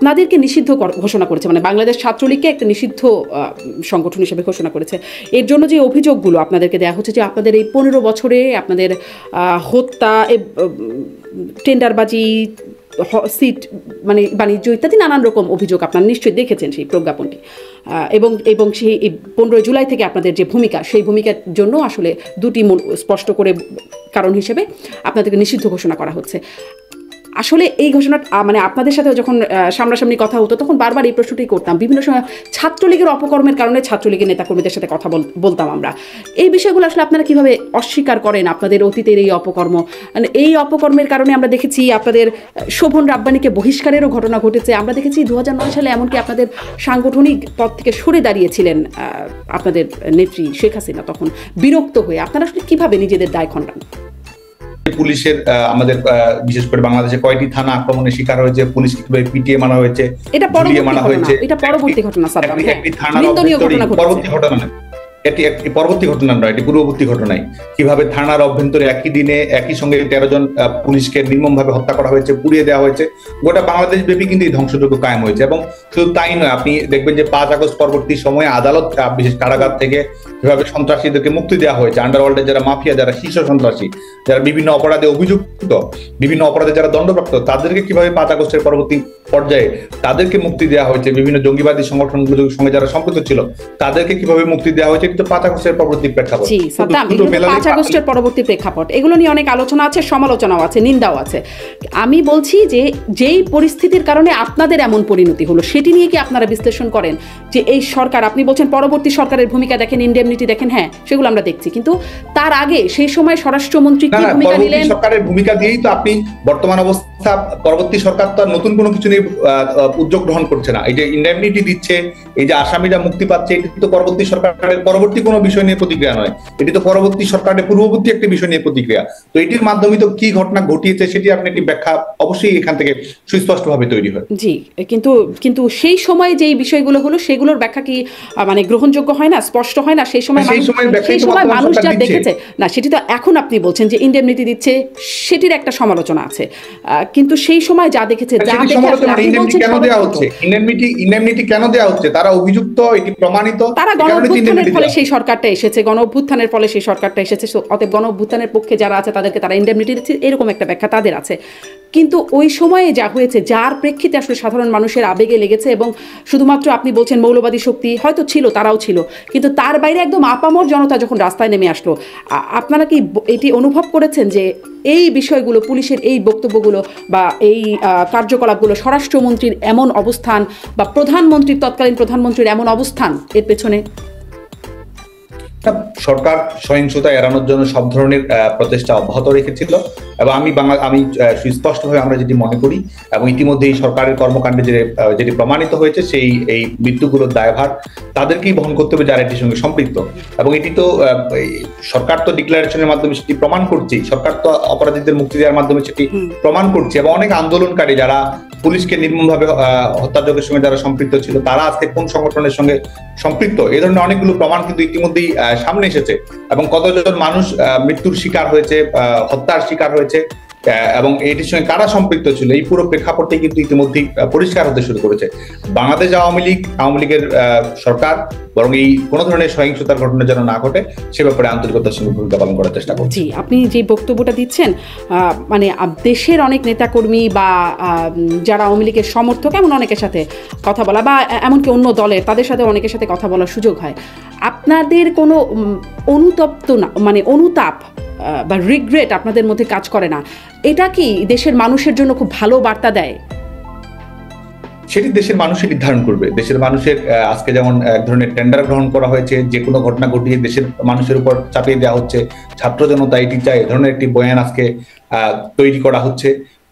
আপনাদেরকে নিষিদ্ধ ঘোষণা করেছে, মানে বাংলাদেশ ছাত্রলীগকে একটা নিষিদ্ধ সংগঠন হিসেবে ঘোষণা করেছে। এর জন্য যে অভিযোগগুলো আপনাদেরকে দেওয়া হচ্ছে যে আপনাদের এই 15 বছরে আপনাদের হত্যা, টেন্ডারবাজি, সিট মানে বাণিজ্য ইত্যাদি নানান রকম অভিযোগ আপনারা নিশ্চয়ই দেখেছেন সেই প্রজ্ঞাপনটি, এবং সেই 15 জুলাই থেকে আপনাদের যে ভূমিকা, সেই ভূমিকার জন্য আসলে দুটি স্পষ্ট করে কারণ হিসেবে আপনাদেরকে নিষিদ্ধ ঘোষণা করা হচ্ছে। আসলে এই ঘোষণা মানে আপনাদের সাথে যখন সামনাসামনি কথা হতো তখন বারবার এই প্রশ্নটি করতাম, বিভিন্ন সময় ছাত্রলীগের অপকর্মের কারণে ছাত্রলীগের নেতাকর্মীদের সাথে কথা বলতাম আমরা। এই বিষয়গুলো আসলে আপনারা কিভাবে অস্বীকার করেন আপনাদের অতীতের এই অপকর্ম? এই অপকর্মের কারণে আমরা দেখেছি আপনাদের শোভন রাব্বানীকে বহিষ্কারেরও ঘটনা ঘটেছে। আমরা দেখেছি 2009 সালে এমনকি আপনাদের সাংগঠনিক পদ থেকে সরে দাঁড়িয়েছিলেন আপনাদের নেত্রী শেখ হাসিনা, তখন বিরক্ত হয়ে। আপনারা আসলে কিভাবে নিজেদের দায় খণ্ডান? পুলিশের আমাদের বিশেষ করে বাংলাদেশে কয়টি থানা আক্রমণের শিকার হয়েছে, পুলিশ কিভাবে পিটিয়ে মারা হয়েছে, এটা পরবর্তী ঘটনা, পরবর্তী ঘটনা একটি পরবর্তী ঘটনা নয়, এটি পূর্ববর্তী ঘটনায় কিভাবে থানার অভ্যন্তরে একই দিনে একই সঙ্গে 13 জন পুলিশকে নির্মমভাবে হত্যা করা হয়েছে, পুড়িয়ে দেওয়া হয়েছে। গোটা বাংলাদেশ ব্যাপী কিন্তু এই ধ্বংসযজ্ঞ কায়েম হয়েছে। এবং শুধু তাই নয়, আপনি দেখবেন যে 5 আগস্ট পরবর্তী সময়ে আদালত বিশেষ কারাগার থেকে কিভাবে সন্ত্রাসীদেরকে মুক্তি দেওয়া হয়েছে, আন্ডারওয়ার্ল্ডের যারা মাফিয়া, যারা শীর্ষ সন্ত্রাসী, যারা বিভিন্ন অপরাধে অভিযুক্ত, বিভিন্ন অপরাধে যারা দণ্ডপ্রাপ্ত, তাদেরকে কিভাবে 5 আগস্টের পরবর্তী পর্যায়ে তাদেরকে মুক্তি দেওয়া হয়েছে। বিভিন্ন জঙ্গিবাদী সংগঠনগুলোর সঙ্গে যারা সম্পৃক্ত ছিল তাদেরকে কিভাবে মুক্তি দেওয়া হয়েছে, কিন্তু 5 আগস্টের পরবর্তী প্রেক্ষাপট। 5 আগস্টের পরবর্তী প্রেক্ষাপট, এগুলো নিয়ে অনেক আলোচনা আছে, সমালোচনাও আছে, নিন্দাও আছে। আমি বলছি যে যেই পরিস্থিতির কারণে আপনাদের এমন পরিণতি হলো সেটি নিয়ে কি আপনারা বিশ্লেষণ করেন যে এই সরকার, আপনি বলছেন পরবর্তী সরকারের ভূমিকা দেখেন, ইন্ডেমনিটি দেখেন, হ্যাঁ সেগুলো আমরা দেখছি, কিন্তু তার আগে সেই সময় স্বরাষ্ট্রমন্ত্রী কি ভূমিকা নিলেন? সরকারের ভূমিকা দিয়েই তো আপনি বর্তমান অবস্থা, পরবর্তী সরকার তো নতুন কোনো কিছু নিয়ে উদ্যোগ গ্রহণ করছে না। এই যে ইন্ডেমনিটি দিচ্ছে, এই যে আসামিরা মুক্তি পাচ্ছে, এটি তো পরবর্তী সরকারের পরবর্তী কোনো বিষয় নিয়ে প্রতিক্রিয়া নয়, এটি তো পরবর্তী সরকারের পূর্ববর্তী একটি বিষয় নিয়ে প্রতিক্রিয়া। তো এটির মাধ্যমে তো কি ঘটনা ঘটিয়েছে সেটি আপনি একটি ব্যাখ্যা অবশ্যই এখান থেকে সুস্পষ্টভাবে তৈরি হয়। জি, কিন্তু সেই সময় যেই বিষয়গুলো হলো সেগুলোর ব্যাখ্যা কি মানে গ্রহণযোগ্য হয় না, স্পষ্ট হয় না? সেই সময় মানুষ যা দেখেছে না, সেটি তো এখন আপনি বলছেন যে ইন্ডেমনিটি দিচ্ছে, সেটির একটা সমালোচনা আছে, কিন্তু সেই সময় যা দেখেছে, যা ইন্ডেমনিটি কেন দেওয়া হচ্ছে, তারা অভিযুক্ত, এটি প্রমাণিত, তারা গণঅভ্যুত্থানের ফলে সেই সরকারটা এসেছে, গণঅভ্যুত্থানের ফলে সেই সরকারটা এসেছে, অতএব গণঅভ্যুত্থানের পক্ষে যারা আছে তাদেরকে তারা ইন্ডেমনিটি দিচ্ছে, এরকম একটা ব্যাখ্যা তাদের আছে। কিন্তু ওই সময়ে যা হয়েছে, যার প্রেক্ষিতে আসলে সাধারণ মানুষের আবেগে লেগেছে, এবং শুধুমাত্র আপনি বলছেন মৌলবাদী শক্তি হয়তো ছিল, তারাও ছিল, কিন্তু তার বাইরে একদম আপামর জনতা যখন রাস্তায় নেমে আসলো, আপনারা কি এটি অনুভব করেছেন যে এই বিষয়গুলো, পুলিশের এই বক্তব্যগুলো বা এই কার্যকলাপগুলো, স্বরাষ্ট্রমন্ত্রীর এমন অবস্থান বা তৎকালীন প্রধানমন্ত্রীর এমন অবস্থান, এর পেছনে? সরকার সহিংসতা এড়ানোর জন্য সব ধরনের প্রচেষ্টা অব্যাহত রেখেছিল, এবং আমি সুস্পষ্টভাবে আমরা যেটি মনে করি, এবং ইতিমধ্যে এই সরকারের কর্মকাণ্ডে যেটি প্রমাণিত হয়েছে, এই মৃত্যুগুলোর দায়ভার তাদেরকেই বহন করতে হবে যারা এটির সঙ্গে সম্পৃক্ত। এবং এটি তো সরকার তো ডিক্লারেশনের মাধ্যমে সেটি প্রমাণ করছে, সরকার তো অপরাধীদের মুক্তি দেওয়ার মাধ্যমে সেটি প্রমাণ করছে, এবং অনেক আন্দোলনকারী যারা পুলিশকে নির্মমভাবে হত্যাযজ্ঞের সঙ্গে যারা সম্পৃক্ত ছিল, তারা আজকে কোন সংগঠনের সঙ্গে সম্পৃক্ত, এই ধরনের অনেকগুলো প্রমাণ কিন্তু ইতিমধ্যেই সামনে এসেছে। এবং কতজন মানুষ মৃত্যুর শিকার হয়েছে, হত্যার শিকার হয়েছে, এবং এটির সঙ্গে কারা সম্পৃক্ত ছিল, এই পুরো প্রেক্ষাপটে কিন্তু ইতিমধ্যেই পরিষ্কার হতে শুরু করেছে। বাংলাদেশ আওয়ামী লীগের সরকার বরং এই কোনো ধরনের সহিংসতার ঘটনা যেন না ঘটে সে ব্যাপারে আন্তরিকতার সঙ্গে ভূমিকা পালন করার চেষ্টা করছে। জি, আপনি যে বক্তব্যটা দিচ্ছেন, মানে দেশের অনেক নেতাকর্মী বা যারা আওয়ামী লীগের সমর্থক, এমন অনেকের সাথে কথা বলা, বা এমনকি অন্য দলের, তাদের সাথে অনেকের সাথে কথা বলার সুযোগ হয়। আপনাদের কোনো অনুতপ্ত না, মানে অনুতাপ বা রিগ্রেট আপনাদের মধ্যে কাজ করে না? এটা কি দেশের মানুষের জন্য খুব ভালো বার্তা দেয়? সেটি দেশের মানুষই নির্ধারণ করবে। দেশের মানুষের আজকে যেমন এক ধরনের টেন্ডার গ্রহণ করা হয়েছে, যে কোনো ঘটনা ঘটিয়ে দেশের মানুষের উপর চাপিয়ে দেওয়া হচ্ছে, ছাত্র জনতা এটি চায়, এ ধরনের একটি বয়ান আজকে তৈরি করা হচ্ছে।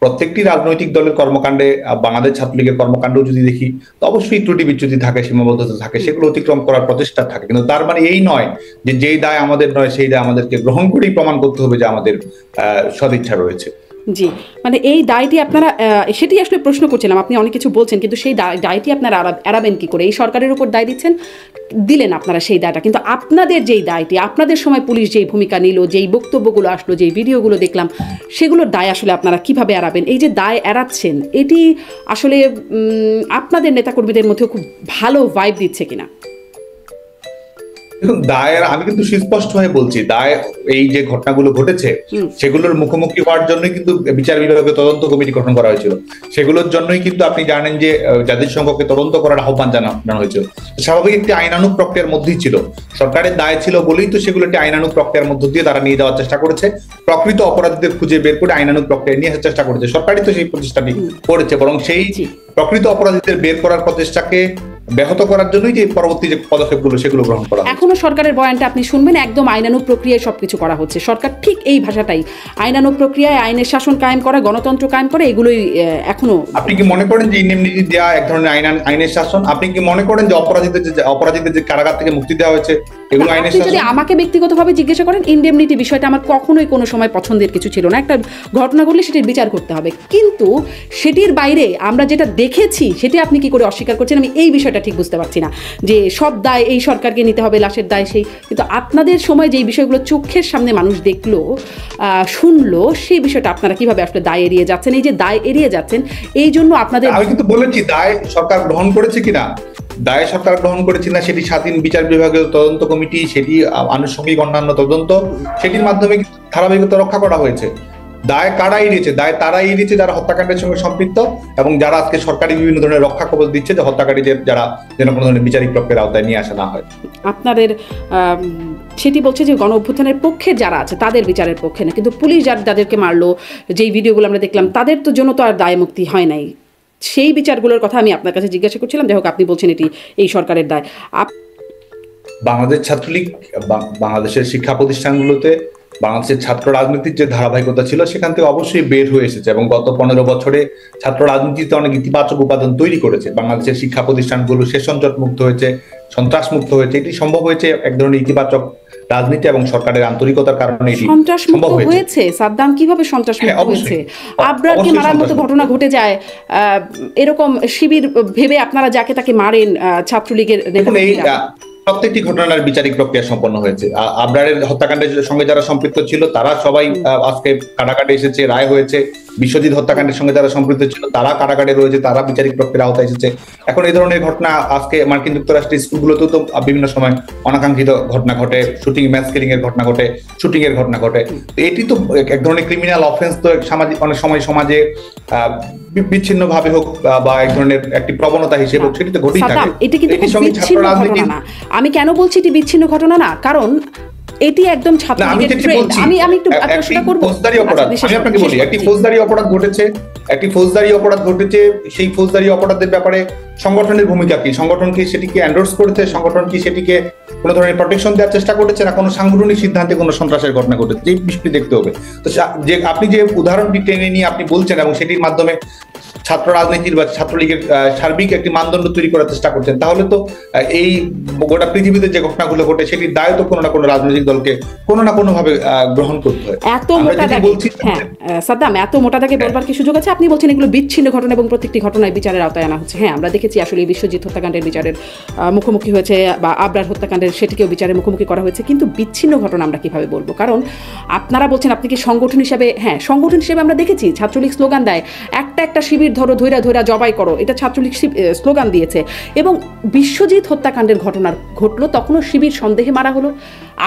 প্রত্যেকটি রাজনৈতিক দলের কর্মকাণ্ডে, বাংলাদেশ ছাত্রলীগের কর্মকাণ্ডও যদি দেখি, তো অবশ্যই ত্রুটি বিচ্যুতি থাকে, সীমাবদ্ধতা থাকে, সেগুলো অতিক্রম করার প্রচেষ্টা থাকে। কিন্তু তার মানে এই নয় যে যেই দায় আমাদের নয় সেই দায় আমাদেরকে গ্রহণ করেই প্রমাণ করতে হবে যে আমাদের সদিচ্ছা রয়েছে। জি, মানে এই দায়টি আপনারা সেটি আসলে প্রশ্ন করছিলাম, আপনি অনেক কিছু বলছেন কিন্তু সেই দায়টি আপনারা এড়াবেন কি করে? এই সরকারের উপর দায় দিলেন আপনারা সেই দায়টা, কিন্তু আপনাদের যেই দায়টি, আপনাদের সময় পুলিশ যেই ভূমিকা নিল, যেই বক্তব্যগুলো আসলো, যেই ভিডিওগুলো দেখলাম, সেগুলোর দায় আসলে আপনারা কিভাবে এড়াবেন? এই যে দায় এড়াচ্ছেন, এটি আসলে আপনাদের নেতাকর্মীদের মধ্যে খুব ভালো ভাইব দিচ্ছে কিনা? দেখুন, দায়ের আমি কিন্তু সুস্পষ্টভাবে বলছি, দায় এই যে ঘটনাগুলো ঘটেছে সেগুলোর মুখোমুখি হওয়ার জন্যই কিন্তু বিচার বিভাগীয় তদন্ত কমিটি গঠন করা হয়েছিল। সেগুলোর জন্যই কিন্তু আপনি জানেন যে জাতিসংঘকে তদন্ত করার আহ্বান জানানো হয়েছিল। স্বাভাবিক একটি আইনানুগ প্রক্রিয়ার মধ্যেই ছিল, সরকারের দায় ছিল বলেই তো সেগুলো একটি আইনানুগ প্রক্রিয়ার মধ্য দিয়ে তারা নিয়ে যাওয়ার চেষ্টা করেছে, প্রকৃত অপরাধীদের খুঁজে বের করে আইনানুগ প্রক্রিয়া নিয়ে আসার চেষ্টা করেছে। সরকারই তো সেই প্রচেষ্টাটি করেছে, বরং সেই প্রকৃত অপরাধীদের বের করার প্রচেষ্টাকে ব্যাহত করার জন্যই যে পরবর্তী যে পদক্ষেপগুলো সেগুলো গ্রহণ করা। এখনো সরকারের বয়ানটা আপনি শুনবেন, একদম আইনানুগ প্রক্রিয়ায় সবকিছু করা হচ্ছে। সরকার ঠিক এই ভাষাটাই, আইনানুগ প্রক্রিয়ায় আইনের শাসন কায়েম করা, গণতন্ত্র কায়েম করা, এগুলোই এখনো। আপনি কি মনে করেন যে ইনডেমনিটি দেওয়া এক ধরনের আইনের শাসন? আপনি কি মনে করেন যে অপরাধীদের যে কারাগার থেকে মুক্তি দেওয়া হয়েছে এগুলো আইনের শাসন? যদি আমাকে ব্যক্তিগতভাবে জিজ্ঞাসা করেন, ইনডেমনিটি বিষয়টা আমার কখনোই কোনো সময় পছন্দের কিছু ছিল না। একটা ঘটনা ঘটলে সেটির বিচার করতে হবে, কিন্তু সেটির বাইরে আমরা যেটা দেখেছি সেটি আপনি কি করে অস্বীকার করছেন? আমি এই বিষয়টা ঠিক বুঝতে পারছি না, যে সব দায় এই সরকারকে নিতে হবে, লাশের দায় সেই, কিন্তু আপনাদের সময় যেই বিষয়গুলো চোখের সামনে মানুষ দেখলো, শুনলো, সেই বিষয়টা আপনারা কিভাবে আসলে দায় এড়িয়ে যাচ্ছেন? এই যে দায় এড়িয়ে যাচ্ছেন, এই জন্য আপনাদের। আমি কিন্তু বলেছি দায় সরকার গ্রহণ করেছে কিনা, দায় সরকার গ্রহণ করেছে না সেটি স্বাধীন বিচার বিভাগীয় তদন্ত কমিটি, সেটি আনুষঙ্গিক অন্যান্য তদন্ত, সেটির মাধ্যমে ধারাবাহিকতা রক্ষা করা হয়েছে। দায় কারা এড়িয়েছে? দায় তারাই এড়িয়েছে যারা হত্যাকাণ্ডের সঙ্গে সম্পৃক্ত এবং যারা আজকে সরকারি বিভিন্ন ধরনের রক্ষা কবচ দিচ্ছে যে হত্যাকারীদের যারা যেন কোনো ধরনের বিচারিক প্রক্রিয়ার আওতায় নিয়ে আসা না হয়। আপনাদের সেটি বলছে যে গণ অভ্যুত্থানের পক্ষে যারা আছে তাদের বিচারের পক্ষে না, কিন্তু পুলিশ যাদেরকে মারলো, যেই ভিডিওগুলো আমরা দেখলাম, তাদের তো জন্য তো আর দায় মুক্তি হয় নাই। সেই বিচারগুলোর কথা আমি আপনার কাছে জিজ্ঞাসা করছিলাম। যাই হোক, আপনি বলছেন এটি এই সরকারের দায়। বাংলাদেশ ছাত্রলীগ বাংলাদেশের শিক্ষা প্রতিষ্ঠানগুলোতে বাংলাদেশের ছাত্র রাজনীতির যে ধারাবাহিকতা ছিল সেখান থেকে অবশ্যই বের হয়ে এসেছে এবং গত 15 বছরে ছাত্র রাজনীতিতে অনেক ইতিবাচক উপাদান তৈরি করেছে। বাংলাদেশের শিক্ষা প্রতিষ্ঠানগুলো সেশনজট মুক্ত হয়েছে, সন্ত্রাস মুক্ত হয়েছে। এটি সম্ভব হয়েছে এক ধরনের ইতিবাচক রাজনীতি এবং সরকারের আন্তরিকতার কারণে। এটি সম্ভব হয়েছে। সাদ্দাম কিভাবে সন্ত্রাস মুক্ত হয়েছে? আবরারকে মারার মতো ঘটনা ঘটে যায়, এরকম শিবির ভেবে আপনারা যাকে তাকে মারেন ছাত্রলীগের নেতা। প্রত্যেকটি ঘটনার বিচারিক প্রক্রিয়া সম্পন্ন হয়েছে। আবরারের হত্যাকাণ্ডের সঙ্গে যারা সম্পৃক্ত ছিল তারা সবাই আজকে কারাগারে এসেছে, রায় হয়েছে। বিশ্বজিৎ হত্যাকাণ্ডের সঙ্গে যারা সম্পৃক্ত ছিল তারা কারাগারে রয়েছে, তারা বিচারিক প্রক্রিয়ার আওতায় এসেছে। এখন এই ধরনের ঘটনা আজকে মার্কিন যুক্তরাষ্ট্রের স্কুলগুলোতেও তো বিভিন্ন সময় অনাকাঙ্ক্ষিত ঘটনা ঘটে, শুটিং, ম্যাস কিলিং এর ঘটনা ঘটে, শুটিং এর ঘটনা ঘটে। এটি তো এক ধরনের ক্রিমিনাল অফেন্স, তো সামাজিক অনেক সময় সমাজে বিচ্ছিন্ন ভাবে হোক বা এক ধরনের একটি প্রবণতা হিসেবে হোক, সেটি তো ঘটেই থাকে। এটি কিন্তু বিচ্ছিন্ন ঘটনা না। আমি কেন বলছি এটি বিচ্ছিন্ন ঘটনা না, কারণ এটি একদম ছাত্রলীগের ট্রেন্ড। আমি একটু সেটা করব। ফৌজদারি অপরাধ, আমি আপনাকে বলি, একটি ফৌজদারি অপরাধ ঘটেছে, সেই ফৌজদারি অপরাধের ব্যাপারে সংগঠনের ভূমিকা কি? সংগঠন কি সেটিকে এন্ডোর্স করেছে? সংগঠন কি সেটিকে কোনো ধরনের প্রোটেকশন দেওয়ার চেষ্টা করেছে, না কোনো সাংগঠনিক সিদ্ধান্তে কোনো সন্ত্রাসের ঘটনা ঘটেছে? এই বিষয়টি দেখতে হবে। তো যে আপনি যে উদাহরণটি টেনে নিয়ে আপনি বলছেন এবং সেটির মাধ্যমে ছাত্র রাজনীতির বা ছাত্রলীগের সার্বিক একটি মানদণ্ড তৈরি করার চেষ্টা করছেন, তাহলে তো এই গোটা পৃথিবীতে যে ঘটনাগুলো ঘটে সেটির দায় তো কোনো না কোনো রাজনৈতিক দলকে কোনো না কোনো ভাবে গ্রহণ করতে হয়। এত মোটা দাগে, হ্যাঁ সাদ্দাম, এত মোটা দাগে বলবার কি সুযোগ আছে? আপনি বলছেন এগুলো বিচ্ছিন্ন ঘটনা এবং প্রত্যেকটি ঘটনায় বিচারের আওতায় আনা হচ্ছে। হ্যাঁ, আমরা দেখেছি আসলে বিশ্বজিৎ হত্যাকাণ্ডের বিচারের মুখোমুখি হয়েছে, বা আবরার হত্যাকাণ্ডের সেটিকেও বিচারের মুখোমুখি করা হয়েছে, কিন্তু বিচ্ছিন্ন ঘটনা আমরা কিভাবে বলবো? কারণ আপনারা বলছেন আপনি কি সংগঠন হিসেবে, হ্যাঁ সংগঠন হিসেবে আমরা দেখেছি ছাত্রলীগ স্লোগান দেয়, একটা শিবির ধরো, ধৈরা জবাই করো, এটা ছাত্রলীগ স্লোগান দিয়েছে। এবং বিশ্বজিৎ হত্যাকাণ্ডের ঘটনা ঘটলো, তখনও শিবির সন্দেহে মারা হলো।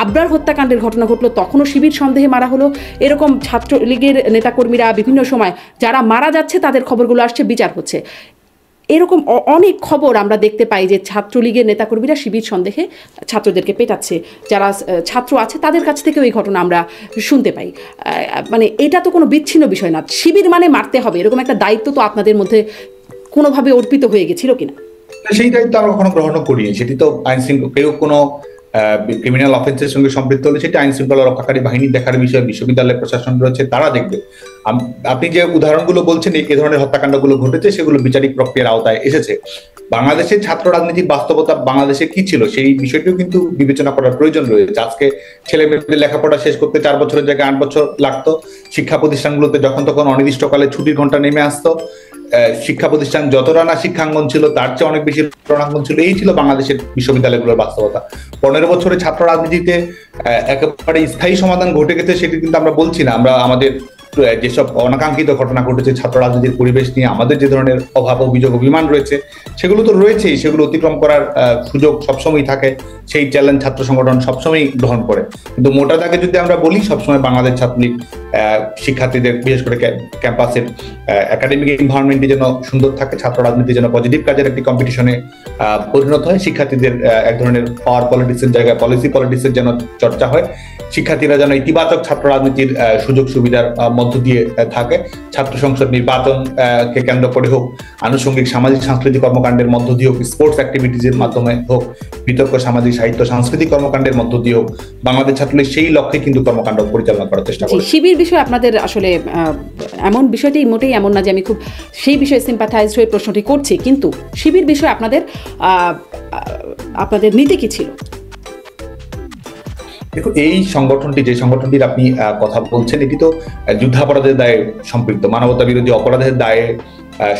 আবরার হত্যাকাণ্ডের ঘটনা ঘটলো, তখনও শিবির সন্দেহে মারা হলো। এরকম ছাত্রলীগের নেতাকর্মীরা বিভিন্ন সময় যারা মারা যাচ্ছে তাদের খবরগুলো আসছে, বিচার হচ্ছে। এরকম অনেক খবর আমরা দেখতে পাই যে ছাত্রলীগের নেতাকর্মীরা শিবির সন্দেহে ছাত্রদেরকে পেটাচ্ছে, যারা ছাত্র আছে তাদের কাছ থেকেও এই ঘটনা আমরা শুনতে পাই। মানে এটা তো কোনো বিচ্ছিন্ন বিষয় না। শিবির মানে মারতে হবে, এরকম একটা দায়িত্ব তো আপনাদের মধ্যে কোনোভাবে অর্পিত হয়ে গেছিল কিনা? সেই দায়িত্ব আমরা কখনো গ্রহণ করিনি। সেটি তো আইন শৃঙ্খলা, কেউ কোনো ক্রিমিনাল অফেন্সের সঙ্গে সম্পৃক্ত হলে সেটা আইন শৃঙ্খলা রক্ষাকারী বাহিনী দেখার বিষয়, বিশ্ববিদ্যালয় প্রশাসন রয়েছে, তারা দেখবে। আপনি যে উদাহরণগুলো বলছেন এই ধরনের হত্যাকাণ্ডগুলো ঘটেছে, সেগুলো বিচারিক প্রক্রিয়ার আওতায় এসেছে। বাংলাদেশের ছাত্র রাজনীতির বাস্তবতা বাংলাদেশে কি ছিল সেই বিষয়টিও কিন্তু বিবেচনা করার প্রয়োজন রয়েছে। আজকে ছেলে মেয়েদের লেখাপড়া শেষ করতে 4 বছরের জায়গায় 8 বছর লাগতো। শিক্ষা প্রতিষ্ঠানগুলোতে যখন তখন অনির্দিষ্টকালে ছুটির ঘন্টা নেমে আসতো। শিক্ষা প্রতিষ্ঠান যতটা না শিক্ষাঙ্গন ছিল তার চেয়ে অনেক বেশি রণাঙ্গন ছিল। এই ছিল বাংলাদেশের বিশ্ববিদ্যালয়গুলোর বাস্তবতা। 15 বছরে ছাত্র রাজনীতিতে একেবারে স্থায়ী সমাধান ঘটে গেছে সেটি কিন্তু আমরা বলছি না। আমরা আমাদের যেসব অনাকাঙ্ক্ষিত ঘটনা ঘটেছে ছাত্র রাজনীতির পরিবেশ নিয়ে আমাদের যে ধরনের অভাব অভিযোগ অভিমান রয়েছে সেগুলো তো রয়েছেই, সেগুলো অতিক্রম করার সুযোগ সবসময় থাকে। সেই চ্যালেঞ্জ ছাত্র সংগঠন সবসময় গ্রহণ করে। কিন্তু মোটা দাগে যদি আমরা বলি, সবসময় বাংলাদেশ ছাত্রলীগ শিক্ষার্থীদের বিশেষ করে ক্যাম্পাসের একাডেমিক এনভায়রনমেন্টে যেন সুন্দর থাকে, ছাত্র রাজনীতি যেন পজিটিভ কাজের একটি কম্পিটিশনে পরিণত হয়, শিক্ষার্থীদের এক ধরনের পাওয়ার পলিটিক্সের জায়গায় পলিসি পলিটিক্সের যেন চর্চা হয়, শিক্ষার্থীরা যেন ইতিবাচক ছাত্র রাজনীতির সুযোগ সুবিধার মধ্য দিয়ে থাকে, ছাত্র সংসদ নির্বাচন কে কেন্দ্র করে হোক, আনুষঙ্গিক সামাজিক সাংস্কৃতিক কর্মকাণ্ডের মধ্য দিয়ে হোক, স্পোর্টস অ্যাক্টিভিটিজের মাধ্যমে হোক, বিতর্ক সামাজিক সাহিত্য সাংস্কৃতিক কর্মকাণ্ডের মধ্য দিয়ে হোক, বাংলাদেশ ছাত্রলীগ সেই লক্ষ্যে কিন্তু কর্মকাণ্ড পরিচালনা করার চেষ্টা করে। শিবির বিষয়ে আপনাদের আসলে এমন বিষয়টি মোটেই এমন না যে আমি খুব সেই বিষয়ে সিম্প্যাথাইজ হয়ে প্রশ্নটি করছি, কিন্তু শিবির বিষয়ে আপনাদের নীতি কি ছিল? দেখুন, এই সংগঠনটি যে সংগঠনটির আপনি কথা বলছেন এটি তো যুদ্ধাপরাধের দায়ে সম্পৃক্ত, মানবতা বিরোধী অপরাধের দায়ে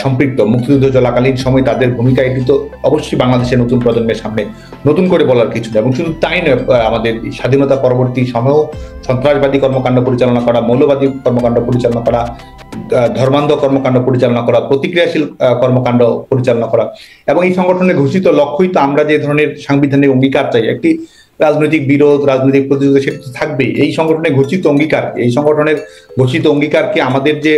সম্পৃক্ত। মুক্তিযুদ্ধ চলাকালীন সময় তাদের ভূমিকা এটি তো অবশ্যই বাংলাদেশের নতুন প্রজন্মের সামনে নতুন করে বলার কিছু না। এবং শুধু তাই নয়, আমাদের স্বাধীনতা পরবর্তী সময়েও সন্ত্রাসবাদী কর্মকাণ্ড পরিচালনা করা, মৌলবাদী কর্মকাণ্ড পরিচালনা করা, ধর্মান্ধ কর্মকাণ্ড পরিচালনা করা, প্রতিক্রিয়াশীল কর্মকাণ্ড পরিচালনা করা, এবং এই সংগঠনের ঘোষিত লক্ষ্যই তো আমরা যে ধরনের সাংবিধানিক অঙ্গীকার চাই, একটি রাজনৈতিক বিরোধ, রাজনৈতিক প্রতিযোগিতা সেটা তো থাকবেই। এই সংগঠনের ঘোষিত অঙ্গীকার, এই সংগঠনের ঘোষিত অঙ্গীকারকে আমাদের যে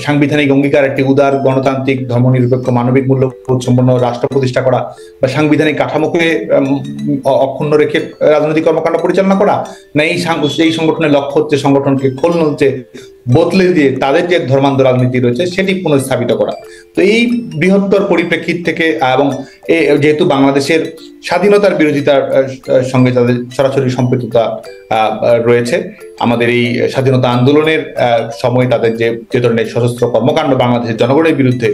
সাংবিধানিক অঙ্গীকার, একটি উদার গণতান্ত্রিক ধর্মনিরপেক্ষ মানবিক মূল্যবোধ সম্পন্ন রাষ্ট্র প্রতিষ্ঠা করা বা সাংবিধানিক কাঠামোকে অক্ষুণ্ণ রেখে রাজনৈতিক কর্মকাণ্ড পরিচালনা করা, না এই সংগঠনের লক্ষ্য হচ্ছে সংগঠনকে খোলনলচে বদলে দিয়ে তাদের যে ধর্মান্ধ রাজনীতি রয়েছে সেটি পুনঃস্থাপিত করা। তো এই বৃহত্তর পরিপ্রেক্ষিত থেকে এবং যেহেতু বাংলাদেশের স্বাধীনতার বিরোধিতার সঙ্গে তাদের সরাসরি সম্পৃক্ততা রয়েছে, আমাদের এই স্বাধীনতা আন্দোলনের সময় তাদের যে ধরনের সশস্ত্র কর্মকাণ্ড বাংলাদেশের জনগণের বিরুদ্ধে,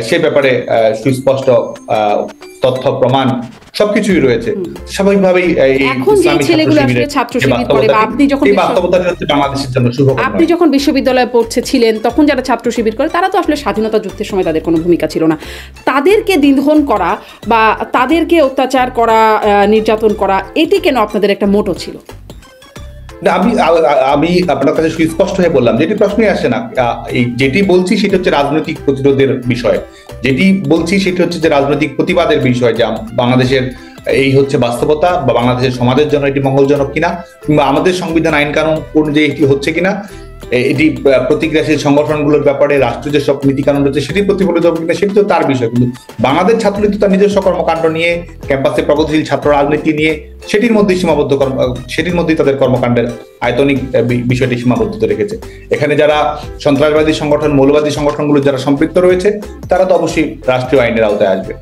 সে ব্যাপারে সুস্পষ্ট তথ্য প্রমাণ সবকিছুই রয়েছে। স্বাভাবিকভাবেই আপনি যখন বিশ্ববিদ্যালয়ে পড়ছিলেন তখন যারা ছাত্র শিবির করে তারা তো আসলে স্বাধীনতা যুদ্ধের সময় তাদের কোনো ভূমিকা ছিল না। তাদেরকে নিধন করা বা তাদেরকে অত্যাচার করা, নির্যাতন করা, এটি কেন আপনাদের একটা মোটো ছিল? আমি আপনার কাছে সুস্পষ্ট হয়ে বললাম, যেটি প্রশ্নই আসে না। যেটি বলছি সেটা হচ্ছে রাজনৈতিক প্রতিরোধের বিষয়, যেটি বলছি সেটি হচ্ছে যে রাজনৈতিক প্রতিবাদের বিষয়, যে বাংলাদেশের এই হচ্ছে বাস্তবতা বা বাংলাদেশের সমাজের জন্য এটি মঙ্গলজনক কিনা, কিংবা আমাদের সংবিধান আইন কানুন অনুযায়ী এটি হচ্ছে কিনা, এটি প্রতিক্রিয়াশীল সংগঠনগুলোর ব্যাপারে রাষ্ট্রীয় যেসব নীতি কানুন রয়েছে সেটি প্রতিফলিত হবে কিনা সেটি তো তার বিষয়। কিন্তু বাংলাদেশ ছাত্রলীগ তার নিজস্ব কর্মকাণ্ড নিয়ে, ক্যাম্পাসে প্রগতিশীল ছাত্র রাজনীতি নিয়ে সেটির মধ্যেই সীমাবদ্ধ, সেটির মধ্যেই তাদের কর্মকাণ্ডের আয়তনিক বিষয়টি সীমাবদ্ধ রেখেছে। এখানে যারা সন্ত্রাসবাদী সংগঠন, মৌলবাদী সংগঠনগুলো যারা সম্পৃক্ত রয়েছে তারা তো অবশ্যই রাষ্ট্রীয় আইনের আওতায় আসবে।